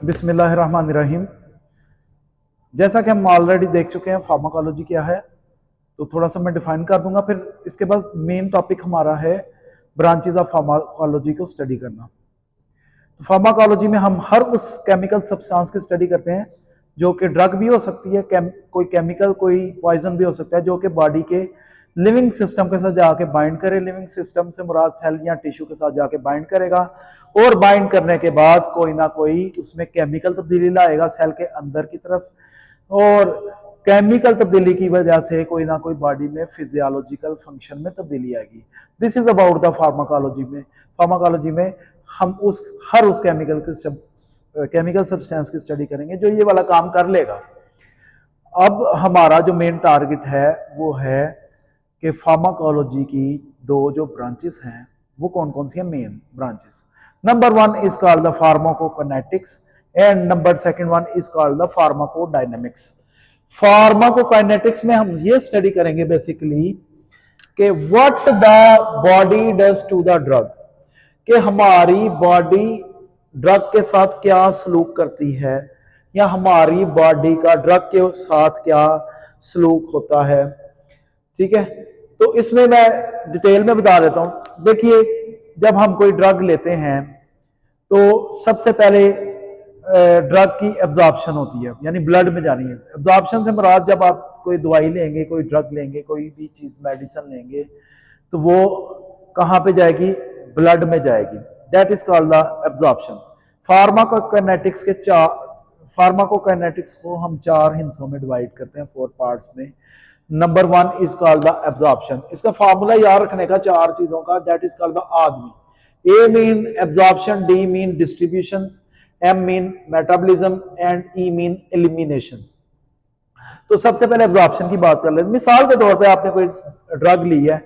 बिस्मिल्लाहिर्रहमानिर्रहीम। जैसा कि हम ऑलरेडी देख चुके हैं फार्माकोलॉजी क्या है, तो थोड़ा सा मैं डिफाइन कर दूंगा। फिर इसके बाद मेन टॉपिक हमारा है ब्रांचेस ऑफ फार्माकोलॉजी को स्टडी करना। तो फार्माकोलॉजी में हम हर उस केमिकल सब्सटेंस की स्टडी करते हैं जो कि ड्रग भी हो सकती है, कोई केमिकल, कोई पॉइजन भी हो सकता है जो कि बॉडी के लिविंग सिस्टम के साथ जाके बाइंड करे। लिविंग सिस्टम से मुराद सेल या टिश्यू के साथ जाके बाइंड करेगा और बाइंड करने के बाद कोई ना कोई उसमें केमिकल तब्दीली लाएगा सेल के अंदर की तरफ, और केमिकल तब्दीली की वजह से कोई ना कोई बॉडी में फिजियोलॉजिकल फंक्शन में तब्दीली आएगी। This is about the pharmacology में हम हर उस केमिकल सब्सटेंस की स्टडी करेंगे जो ये वाला काम कर लेगा। अब हमारा जो मेन टारगेट है वो है कि फार्माकोलॉजी की दो जो ब्रांचेस हैं वो कौन कौन सी हैं main branches. Number one is called the pharmacokinetics and number second one is called the pharmacodynamics. Pharmacokinetics में हम ये स्टडी करेंगे बेसिकली कि what the body does to the drug, कि हमारी बॉडी ड्रग के साथ क्या सलूक करती है या हमारी बॉडी का ड्रग के साथ क्या सलूक होता है। ठीक है, तो इसमें मैं डिटेल में बता देता हूं। देखिए, जब हम कोई ड्रग लेते हैं तो सबसे पहले ड्रग की एब्जॉर्प्शन होती है, यानी ब्लड में जानी है। एब्जॉर्प्शन से मुराद जब आप कोई दवाई लेंगे, कोई ड्रग लेंगे, कोई भी चीज मेडिसिन लेंगे तो वो कहां पे जाएगी? ब्लड में जाएगी। That is called the absorption. Pharmacokinetics को हम चार हिस्सों में डिवाइड करते हैं, 4 पार्ट्स में। Number one is called the absorption. इसका फार्मूला याद रखने का चार चीजों का, that is called the ADME. A mean absorption, D mean distribution, M mean metabolism and E mean elimination. तो सबसे पहले एब्जॉर्प्शन की बात कर लेते हैं। मिसाल के तौर पे आपने कोई ड्रग ली है,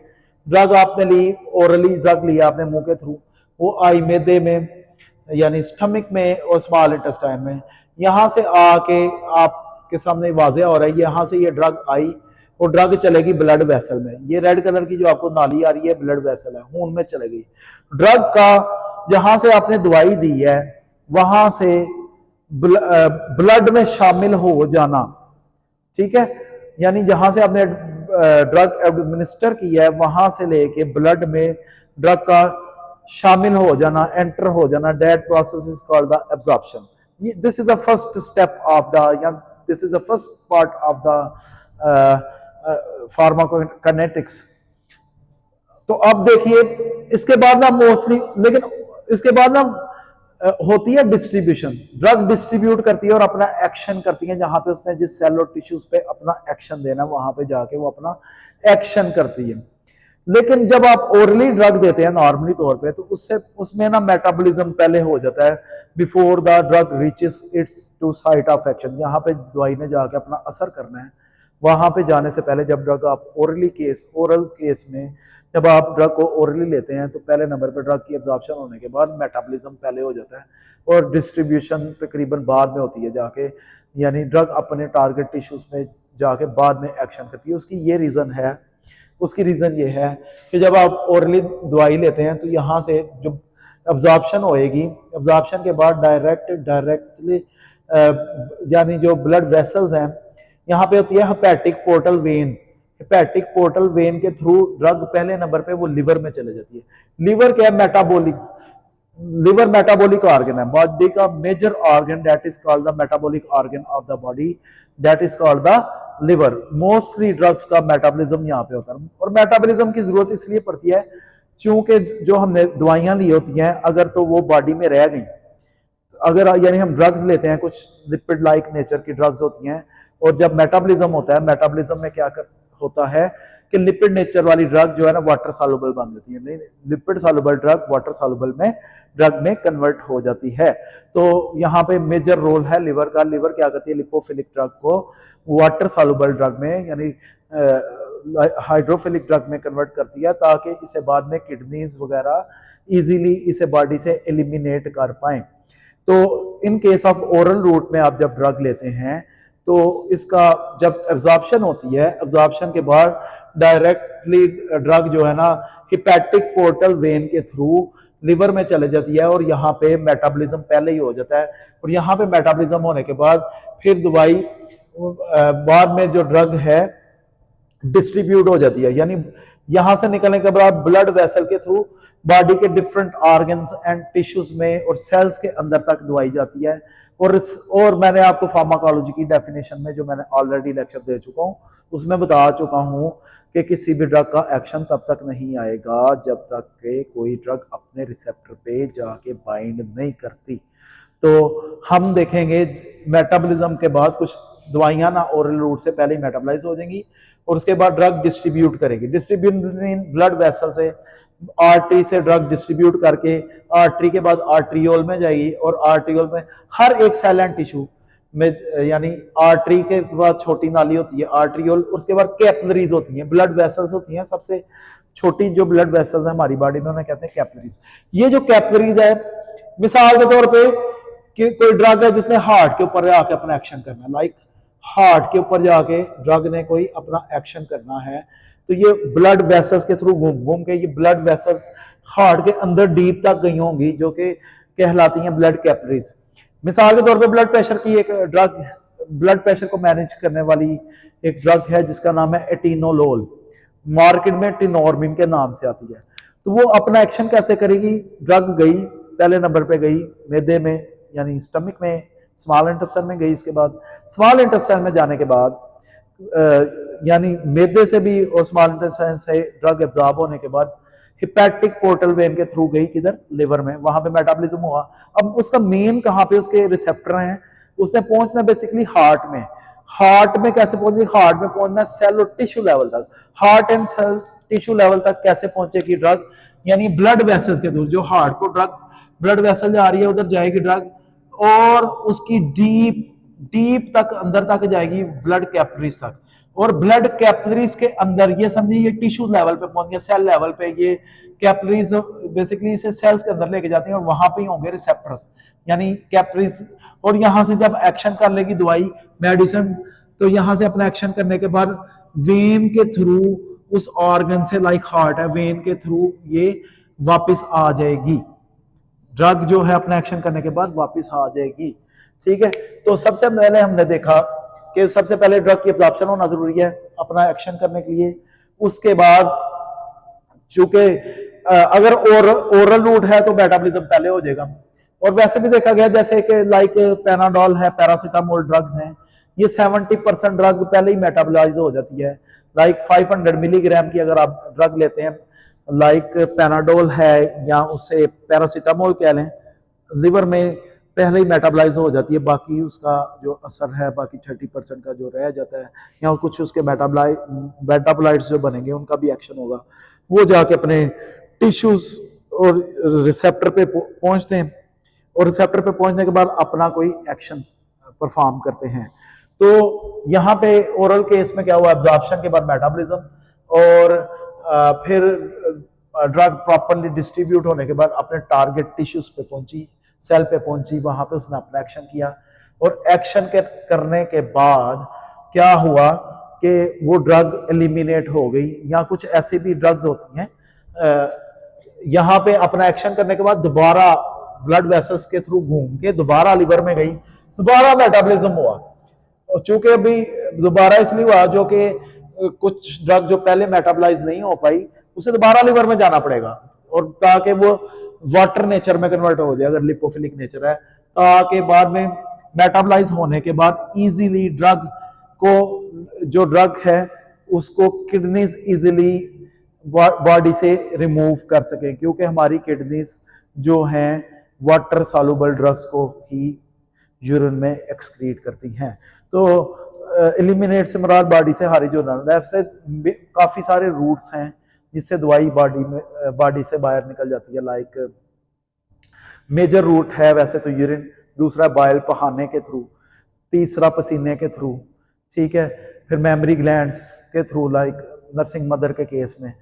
ड्रग आपने ली, ओरली ड्रग लिया आपने मुंह के थ्रू, वो आई मैदे में यानी स्टमक में और स्मॉल इंटेस्टाइन में, यहां से आके आपके सामने वाज़ेह हो रहा है यहां से ये ड्रग आई और ड्रग चलेगी ब्लड वेसल में। ये रेड कलर की जो आपको नाली आ रही है ब्लड वेसल है, खून में चलेगी। ड्रग का जहां से आपने दवाई दी है वहां से ब्लड में शामिल हो जाना, ठीक है, यानी जहां से आपने ड्रग एडमिनिस्टर की है वहां से लेके ब्लड में ड्रग का शामिल हो जाना, एंटर हो जाना, that process is called the absorption. This is the first step of the, या this is the first part of the pharmacokinetics. तो अब देखिए, इसके बाद ना मोस्टली, लेकिन इसके बाद ना होती है डिस्ट्रीब्यूशन। ड्रग डिस्ट्रीब्यूट करती है और अपना एक्शन करती है, जहां पे उसने जिस सेल और टिश्यूज पे अपना एक्शन देना वहां पे जाके वो अपना एक्शन करती है। लेकिन जब आप ओरली ड्रग देते हैं नॉर्मली तौर पे, तो उसमें ना मेटाबॉलिज्म पहले हो जाता है before the drug reaches its to site of action. यहाँ पे दवाई ने जाके अपना असर करना है, वहां पे जाने से पहले जब ड्रग आप ओरल केस में जब आप ड्रग को ओरली लेते हैं तो पहले नंबर पर ड्रग की एब्जॉर्प्शन होने के बाद मेटाबॉलिज्म पहले हो जाता है और डिस्ट्रीब्यूशन तकरीबन बाद में होती है जाके, यानी ड्रग अपने टारगेट टिश्यूज में जाके बाद में एक्शन करती है। उसकी रीजन ये है कि जब आप ओरली दवाई लेते हैं तो यहाँ से जो एब्जॉर्प्शन होएगी, एब्जॉर्प्शन के बाद डायरेक्टली यानी जो ब्लड वेसल्स हैं यहाँ पे होती है hepatic portal vein. Hepatic portal vein के थ्रू ड्रग पहले नंबर पे वो लिवर में चले जाती है। लिवर क्या है? लिवर मेटाबॉलिक ऑर्गन है, बॉडी का major organ, that is called the metabolic organ of the body, that is called the liver. Mostly drugs का मेटाबॉलिज्म यहाँ पे होता है, और मेटाबॉलिज्म की जरूरत इसलिए पड़ती है क्योंकि जो हमने दवाइयां ली होती हैं अगर तो वो बॉडी में रह गई, अगर यानी हम ड्रग्स लेते हैं, कुछ लिपिड लाइक नेचर की ड्रग्स होती हैं, और जब मेटाबॉलिज्म होता है, मेटाबॉलिज्म में क्या होता है कि लिपिड नेचर वाली ड्रग जो है ना वाटर सॉल्युबल बन जाती है, नहीं lipid soluble drug water soluble में ड्रग में कन्वर्ट हो जाती है। तो यहाँ पे मेजर रोल है लिवर का। लिवर क्या करती है? लिपोफिलिक ड्रग को वाटर सॉल्युबल ड्रग में यानी हाइड्रोफिलिक ड्रग में कन्वर्ट करती है ताकि इसे बाद में किडनीज वगैरह इजीली इसे बॉडी से एलिमिनेट कर पाए। तो in case of oral route में आप जब ड्रग लेते हैं तो इसका जब एब्जॉर्प्शन होती है, एब्जॉर्प्शन के बाद डायरेक्टली ड्रग जो है ना हिपैटिक पोर्टल वेन के थ्रू लिवर में चले जाती है और यहाँ पे मेटाबॉलिज्म पहले ही हो जाता है, और यहाँ पे मेटाबॉलिज्म होने के बाद फिर दवाई बाद में जो ड्रग है डिस्ट्रीब्यूट हो जाती है, यानी यहां से निकलने के बाद ब्लड वेसल के थ्रू बॉडी के डिफरेंट ऑर्गन्स एंड टिश्यूज में और सेल्स के अंदर तक दवाई जाती है। और मैंने आपको फार्माकोलॉजी की डेफिनेशन में जो मैंने ऑलरेडी लेक्चर दे चुका हूं उसमें बता चुका हूं कि किसी भी ड्रग का एक्शन तब तक नहीं आएगा जब तक कि कोई ड्रग अपने रिसेप्टर पे जाके बाइंड नहीं करती। तो हम देखेंगे मेटाबॉलिज्म के बाद कुछ दवाइयां ना ओरल रूट से पहले ही मेटाबलाइज हो जाएंगी और उसके बाद ड्रग डिस्ट्रीब्यूट करेगी। डिस्ट्रीब्यूट ब्लड वेसल से आर्टरी से ड्रग डिस्ट्रीब्यूट करके आर्टरी के बाद आर्ट्रियोल में जाएगी और आर्ट्रियोल में हर एक सेल एंड टिश्यू में, यानी आर्टरी के बाद छोटी नाली होती है आर्ट्रियोल, उसके बाद कैपिलरीज होती हैं, ब्लड वेसल्स होती हैं। सबसे छोटी जो ब्लड वेसल्स है हमारी बॉडी में उन्हें कहते हैं कैपिलरीज। ये जो कैपिलरीज है, मिसाल के तौर पे कि कोई ड्रग है जिसने हार्ट के ऊपर आके अपना एक्शन करना है, लाइक हार्ट के ऊपर जाके ड्रग ने कोई अपना एक्शन करना है, तो ये ब्लड वेसल्स के थ्रू घूम घूम के ये ब्लड वेसल्स हार्ट के अंदर डीप तक गई होंगी जो कि कहलाती हैं ब्लड कैपिलरीज। मिसाल के तौर पे ब्लड प्रेशर की एक ड्रग, ब्लड प्रेशर को मैनेज करने वाली एक ड्रग है जिसका नाम है एटिनोलोल, मार्केट में टिनोरमिन के नाम से आती है। तो वो अपना एक्शन कैसे करेगी? ड्रग गई, पहले नंबर पे गई मैदे में यानी स्टमक में, स्मॉल इंटेस्टाइन में गई, इसके बाद स्मॉल इंटेस्टाइन में जाने के बाद यानी मैदे से भी और स्मॉल इंटेस्टाइन से ड्रग एब्जॉर्ब होने के बाद हिपैटिक पोर्टल वेन के थ्रू गई किधर? लिवर में, वहां पे मेटाबॉलिज्म हुआ। अब उसका मेन कहां पे उसके रिसेप्टर हैं? उसने पहुंचना बेसिकली हार्ट में। हार्ट में कैसे पहुंची? हार्ट में पहुंचना सेल और टिश्यू लेवल तक। Heart and cell tissue level तक कैसे पहुंचेगी ड्रग? यानी ब्लड वेसल्स के थ्रू। जो हार्ट को ड्रग ब्लड वेसल जा रही है उधर जाएगी ड्रग और उसकी डीप तक अंदर तक जाएगी ब्लड कैपिलरीज तक, और ब्लड कैपिलरीज के अंदर ये समझिए ये टिश्यू लेवल पे पहुंच गया, सेल लेवल पे ये कैपिलरीज बेसिकली इसे सेल्स के अंदर लेके जाती हैं और वहां पे ही होंगे रिसेप्टर्स यानी कैपिलरीज। और यहां से जब एक्शन कर लेगी दवाई मेडिसिन, तो यहां से अपना एक्शन करने के बाद वेन के थ्रू उस ऑर्गन से, लाइक हार्ट है, वेन के थ्रू ये वापस आ जाएगी। ड्रग जो है अपना एक्शन करने के बाद वापस आ जाएगी। ठीक है, तो सबसे पहले हमने देखा कि सबसे पहले ड्रग की एब्जॉर्प्शन होना जरूरी है अपना एक्शन करने के लिए। उसके बाद चूंकि अगर ओरल रूट है तो मेटाबॉलिज्म पहले हो जाएगा। और वैसे भी देखा गया जैसे कि लाइक पैनाडोल है, पैरासीटामोल ड्रग्स हैं, ये 70% ड्रग पहले ही मेटाबोलाइज हो जाती है। लाइक 500 मिलीग्राम की अगर आप ड्रग लेते हैं, लाइक पैनाडोल है या उससे पैरासीटामोल कह लें, लिवर में पहले ही मेटाबोलाइज हो जाती है, बाकी उसका जो असर है बाकी 30% का जो रह जाता है या कुछ उसके मेटाबोलाइट्स जो बनेंगे उनका भी एक्शन होगा, वो जाके अपने टिश्यूज और रिसेप्टर पे पहुंचते हैं और रिसेप्टर पे पहुंचने के बाद अपना कोई एक्शन परफॉर्म करते हैं। तो यहाँ पे ओरल केस में क्या हुआ? एब्जॉर्प्शन के बाद मेटाबॉलिज्म और फिर ड्रग प्रॉपरली डिस्ट्रीब्यूट होने के बाद अपने टारगेट टिश्यूज पे पहुंची, सेल पे पहुंची, वहां पे उसने अपना एक्शन किया। और एक्शन करने के बाद क्या हुआ कि वो ड्रग एलिमिनेट हो गई। या कुछ ऐसी भी ड्रग्स होती हैं यहाँ पे अपना एक्शन करने के बाद दोबारा ब्लड वेसल्स के थ्रू घूम के दोबारा लिवर में गई, दोबारा मेटाबॉलिज्म हुआ। और चूंकि अभी दोबारा इसलिए हुआ जो कि कुछ ड्रग जो पहले मेटाबोलाइज नहीं हो पाई उसे दोबारा लिवर में जाना पड़ेगा, और ताकि वो वाटर नेचर में कन्वर्ट हो जाए अगर लिपोफिलिक नेचर है, ताकि बाद में मेटाबोलाइज होने के बाद इजीली ड्रग को, जो ड्रग है उसको किडनीज इजीली बॉडी से रिमूव कर सके, क्योंकि हमारी किडनीज जो हैं वाटर सॉल्युबल ड्रग्स को ही यूरिन में एक्सक्रीट करती हैं। तो एलिमिनेट से मुराद बॉडी से हारी जो से काफी सारे रूट्स हैं जिससे दवाई बॉडी से बाहर निकल जाती है। लाइक मेजर रूट है वैसे तो यूरिन, दूसरा बाइल पखाने के थ्रू, तीसरा पसीने के थ्रू, ठीक है, फिर मेमोरी ग्लैंड्स के थ्रू लाइक नर्सिंग मदर के केस में।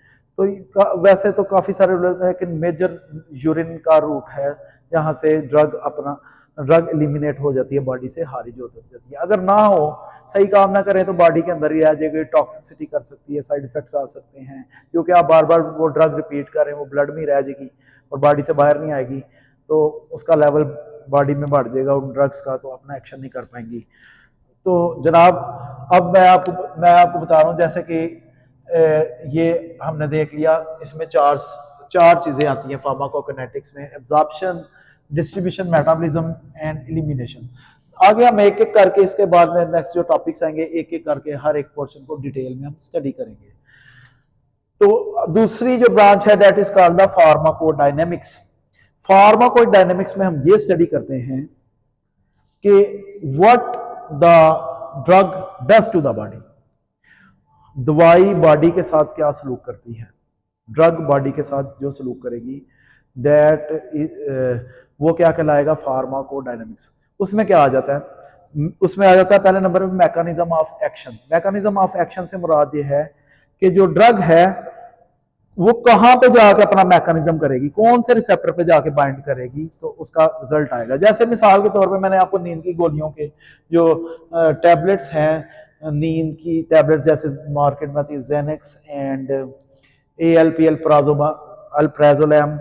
तो वैसे तो काफ़ी सारे लोग, लेकिन मेजर यूरिन का रूट है जहाँ से ड्रग एलिमिनेट हो जाती है, बॉडी से खारिज हो जाती है। अगर ना हो, सही काम ना करें तो बॉडी के अंदर ही रह जाएगी, टॉक्सिसिटी कर सकती है, साइड इफेक्ट्स आ सकते हैं, क्योंकि आप बार बार वो ड्रग रिपीट कर रहे हैं, वो ब्लड में ही रह जाएगी और बॉडी से बाहर नहीं आएगी, तो उसका लेवल बॉडी में बढ़ जाएगा उन ड्रग्स का, तो अपना एक्शन नहीं कर पाएंगी। तो जनाब, अब मैं आपको बता रहा हूँ, जैसे कि ये हमने देख लिया, इसमें चार चीज़ें आती हैं फार्माकोकाइनेटिक्स में: absorption, distribution, metabolism and elimination. आगे हम एक एक करके, इसके बाद में नेक्स्ट जो टॉपिक्स आएंगे, एक एक करके हर एक पोर्शन को डिटेल में हम स्टडी करेंगे। तो दूसरी जो ब्रांच है, that is called the pharmacodynamics. Pharmacodynamics में हम ये स्टडी करते हैं कि what the drug does to the body. दवाई बॉडी के साथ क्या सलूक करती है, ड्रग बॉडी के साथ जो सलूक करेगी, दैट वो क्या कहलाएगा, फार्माकोडायनेमिक्स। उसमें क्या आ जाता है, उसमें आ जाता है पहले नंबर में mechanism of action. Mechanism of action से मुराद ये है कि जो ड्रग है वो कहाँ पे जाके अपना मैकेनिज्म करेगी, कौन से रिसेप्टर पे जाके बाइंड करेगी, तो उसका रिजल्ट आएगा। जैसे मिसाल के तौर पे मैंने आपको नींद की गोलियों के जो टैबलेट्स हैं, नींद की टैबलेट्स जैसे मार्केट में आती है जेनेक्स एंड ALPL अल्प्राजोलैम,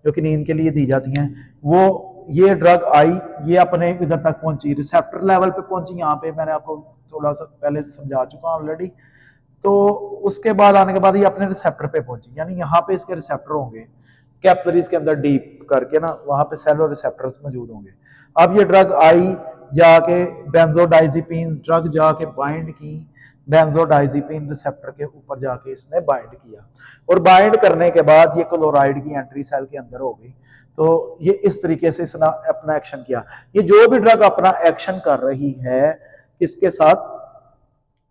जो कि नींद के लिए दी जाती हैं, वो ये ड्रग आई, ये अपने इधर तक पहुंची, रिसेप्टर लेवल पे पहुंची। यहाँ पे मैंने आपको थोड़ा सा पहले समझा चुका हूँ ऑलरेडी। तो उसके बाद आने के बाद ये अपने रिसेप्टर पे पहुंची, यानी यहाँ पे इसके रिसेप्टर होंगे कैपिलरीज के अंदर डीप करके ना, वहां पे सेलो रिसेप्टर्स मौजूद होंगे। अब ये ड्रग आई, जाके बेंजोडाइजिपीन ड्रग जाके बाइंड की, बेंजोडाइजिपीन रिसेप्टर के ऊपर जाके इसने बाइंड किया, और बाइंड करने के बाद ये क्लोराइड की एंट्री सेल के अंदर हो गई। तो ये इस तरीके से इसने अपना एक्शन किया। ये जो भी ड्रग अपना एक्शन कर रही है, किसके साथ,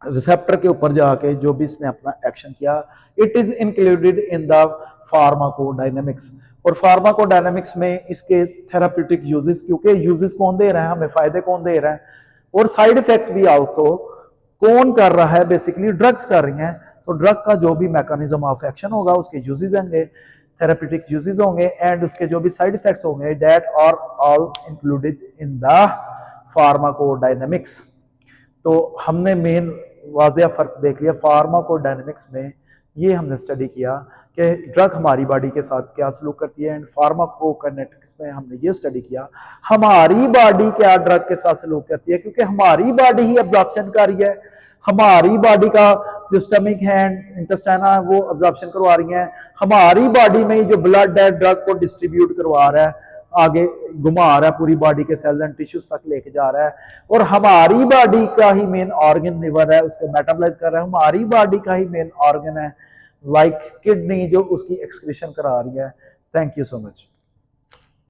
रिसेप्टर के ऊपर जाके जो भी इसने अपना एक्शन किया, it is included in the pharmacodynamics. और फार्माकोडायनेमिक्स में इसके थेराप्यूटिक यूजेस, क्योंकि यूजेस कौन दे रहे हैं हमें, फायदे कौन दे रहे हैं, और साइड इफेक्ट्स भी आल्सो कौन कर रहा है, बेसिकली ड्रग्स कर रही हैं। तो ड्रग का जो भी मैकेनिज्म ऑफ एक्शन होगा, उसके यूजेस होंगे, थेराप्यूटिक यूजेस होंगे, एंड उसके जो भी साइड इफेक्ट्स होंगे, that are all included in the pharmacodynamics. तो हमने मेन वाज़ेह फ़र्क देख लिया फार्माकोडायनेमिक्स में, ये हमने स्टडी किया कि ड्रग हमारी बॉडी के साथ क्या सलूक करती है, एंड फार्माकोकाइनेटिक्स में हमने ये स्टडी किया हमारी बॉडी क्या ड्रग के साथ सलूक करती है, क्योंकि हमारी बॉडी ही एब्जॉर्प्शन कर रही है, हमारी बॉडी का जो स्टमक है एंड इंटेस्टाइन है वो एब्जॉर्प्शन करवा रही है, हमारी बॉडी में ही जो ब्लड है ड्रग को डिस्ट्रीब्यूट करवा रहा है, आगे घुमा रहा है, पूरी बॉडी के सेल्स एंड टिश्यूज तक लेके जा रहा है, और हमारी बॉडी का ही मेन ऑर्गन लिवर है, उसको मेटाबॉलाइज कर रहा है, हमारी बॉडी का ही मेन ऑर्गन है लाइक किडनी, जो उसकी एक्सक्रीशन करा रही है। Thank you so much.